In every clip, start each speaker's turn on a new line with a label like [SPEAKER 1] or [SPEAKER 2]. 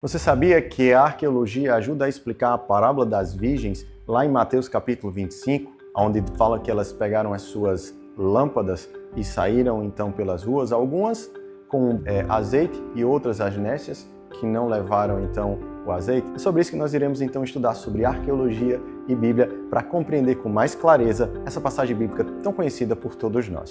[SPEAKER 1] Você sabia que a arqueologia ajuda a explicar a parábola das virgens lá em Mateus capítulo 25, onde fala que elas pegaram as suas lâmpadas e saíram então pelas ruas, algumas com azeite e outras as nécias que não levaram então o azeite? É sobre isso que nós iremos então estudar sobre arqueologia e Bíblia para compreender com mais clareza essa passagem bíblica tão conhecida por todos nós.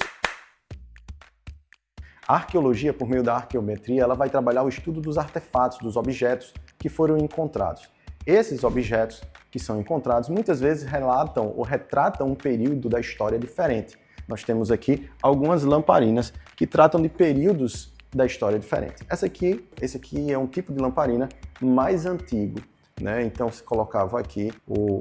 [SPEAKER 1] A arqueologia, por meio da arqueometria, ela vai trabalhar o estudo dos artefatos, dos objetos que foram encontrados. Esses objetos que são encontrados muitas vezes relatam ou retratam um período da história diferente. Nós temos aqui algumas lamparinas que tratam de períodos da história diferentes. Esse aqui é um tipo de lamparina mais antigo, né? Então se colocava aqui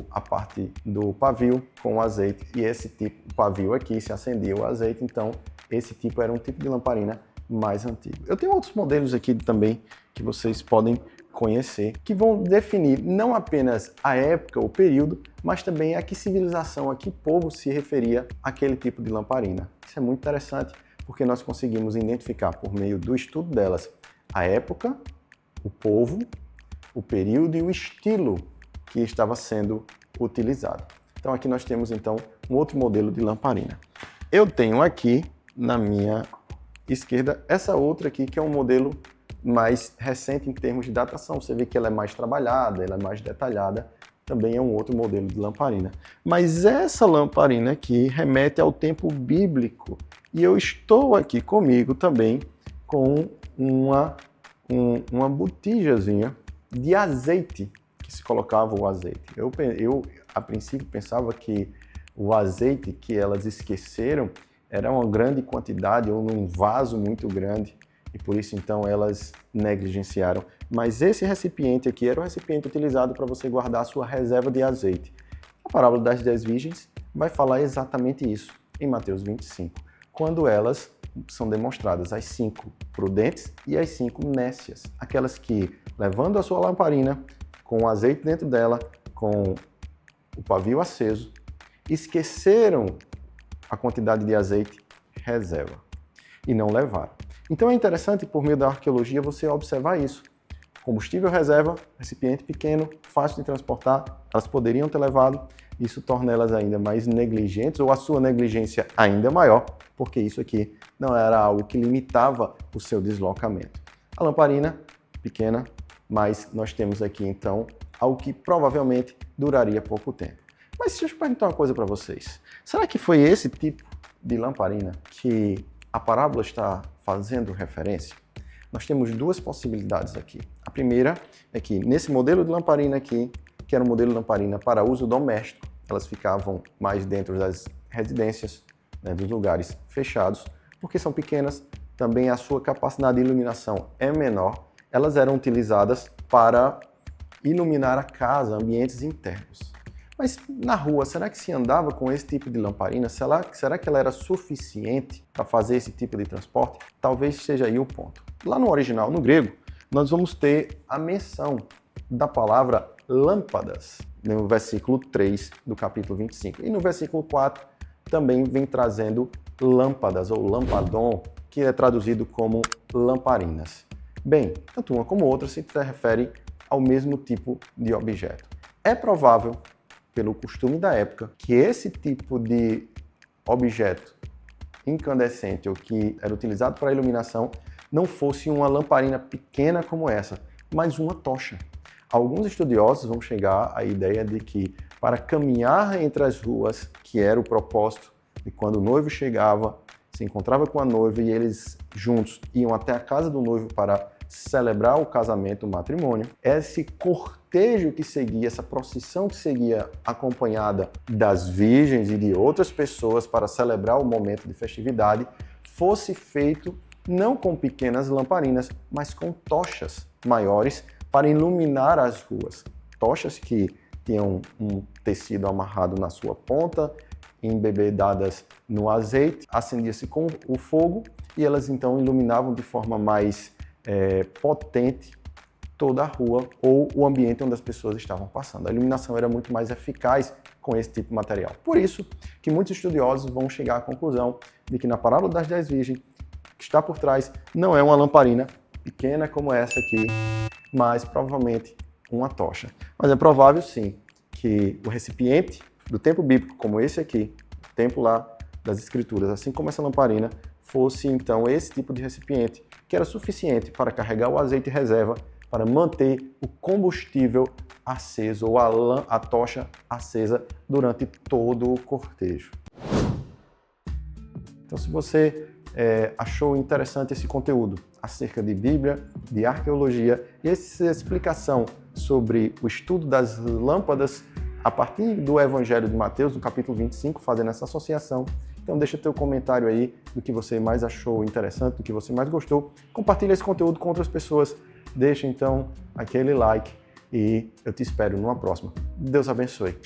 [SPEAKER 1] a parte do pavio com o azeite e esse tipo de pavio aqui se acendia o azeite, então esse tipo era um tipo de lamparina mais antigo. Eu tenho outros modelos aqui também que vocês podem conhecer, que vão definir não apenas a época, o período, mas também a que civilização, a que povo se referia àquele tipo de lamparina. Isso é muito interessante, porque nós conseguimos identificar por meio do estudo delas a época, o povo, o período e o estilo que estava sendo utilizado. Então aqui nós temos então um outro modelo de lamparina. Eu tenho aqui na minha esquerda essa outra aqui que é um modelo mais recente em termos de datação. Você vê que ela é mais trabalhada, ela é mais detalhada, também é um outro modelo de lamparina. Mas essa lamparina aqui remete ao tempo bíblico e eu estou aqui comigo também com uma botijazinha de azeite que se colocava o azeite. Eu a princípio pensava que o azeite que elas esqueceram era uma grande quantidade ou num vaso muito grande e por isso então elas negligenciaram. Mas esse recipiente aqui era o recipiente utilizado para você guardar a sua reserva de azeite. A parábola das 10 virgens vai falar exatamente isso em Mateus 25, quando elas são demonstradas as 5 prudentes e as 5 nécias, aquelas que, levando a sua lamparina com o azeite dentro dela, com o pavio aceso, esqueceram a quantidade de azeite reserva e não levaram. Então é interessante, por meio da arqueologia, você observar isso. Combustível reserva, recipiente pequeno, fácil de transportar, elas poderiam ter levado, isso torna elas ainda mais negligentes, ou a sua negligência ainda maior, porque isso aqui não era algo que limitava o seu deslocamento. A lamparina, pequena, mas nós temos aqui então algo que provavelmente duraria pouco tempo. Mas deixa eu perguntar uma coisa para vocês. Será que foi esse tipo de lamparina que a parábola está fazendo referência? Nós temos duas possibilidades aqui. A primeira é que nesse modelo de lamparina aqui, que era um modelo de lamparina para uso doméstico, elas ficavam mais dentro das residências, né, dos lugares fechados, porque são pequenas, também a sua capacidade de iluminação é menor, elas eram utilizadas para iluminar a casa, ambientes internos. Mas na rua, será que se andava com esse tipo de lamparina? Será que ela era suficiente para fazer esse tipo de transporte? Talvez seja aí o ponto. Lá no original, no grego, nós vamos ter a menção da palavra lâmpadas, no versículo 3 do capítulo 25. E no versículo 4 também vem trazendo lâmpadas, ou lampadon, que é traduzido como lamparinas. Bem, tanto uma como outra se refere ao mesmo tipo de objeto. É provável, pelo costume da época, que esse tipo de objeto incandescente ou que era utilizado para iluminação não fosse uma lamparina pequena como essa, mas uma tocha. Alguns estudiosos vão chegar à ideia de que para caminhar entre as ruas, que era o propósito, e quando o noivo chegava, se encontrava com a noiva e eles juntos iam até a casa do noivo para celebrar o casamento, o matrimônio, esse cortejo que seguia, essa procissão que seguia acompanhada das virgens e de outras pessoas para celebrar o momento de festividade, fosse feito não com pequenas lamparinas, mas com tochas maiores para iluminar as ruas. Tochas que tinham um tecido amarrado na sua ponta, embebedadas no azeite, acendia-se com o fogo e elas então iluminavam de forma mais potente toda a rua ou o ambiente onde as pessoas estavam passando. A iluminação era muito mais eficaz com esse tipo de material. Por isso que muitos estudiosos vão chegar à conclusão de que na parábola das 10 virgens, que está por trás, não é uma lamparina pequena como essa aqui, mas provavelmente uma tocha. Mas é provável sim que o recipiente do templo bíblico, como esse aqui, o templo lá das Escrituras, assim como essa lamparina, fosse então esse tipo de recipiente, que era suficiente para carregar o azeite reserva para manter o combustível aceso ou a tocha acesa durante todo o cortejo. Então, se você achou interessante esse conteúdo acerca de Bíblia, de arqueologia e essa explicação sobre o estudo das lâmpadas a partir do Evangelho de Mateus, no capítulo 25, fazendo essa associação, então deixa teu comentário aí do que você mais achou interessante, do que você mais gostou. Compartilha esse conteúdo com outras pessoas. Deixa então aquele like e eu te espero numa próxima. Deus abençoe.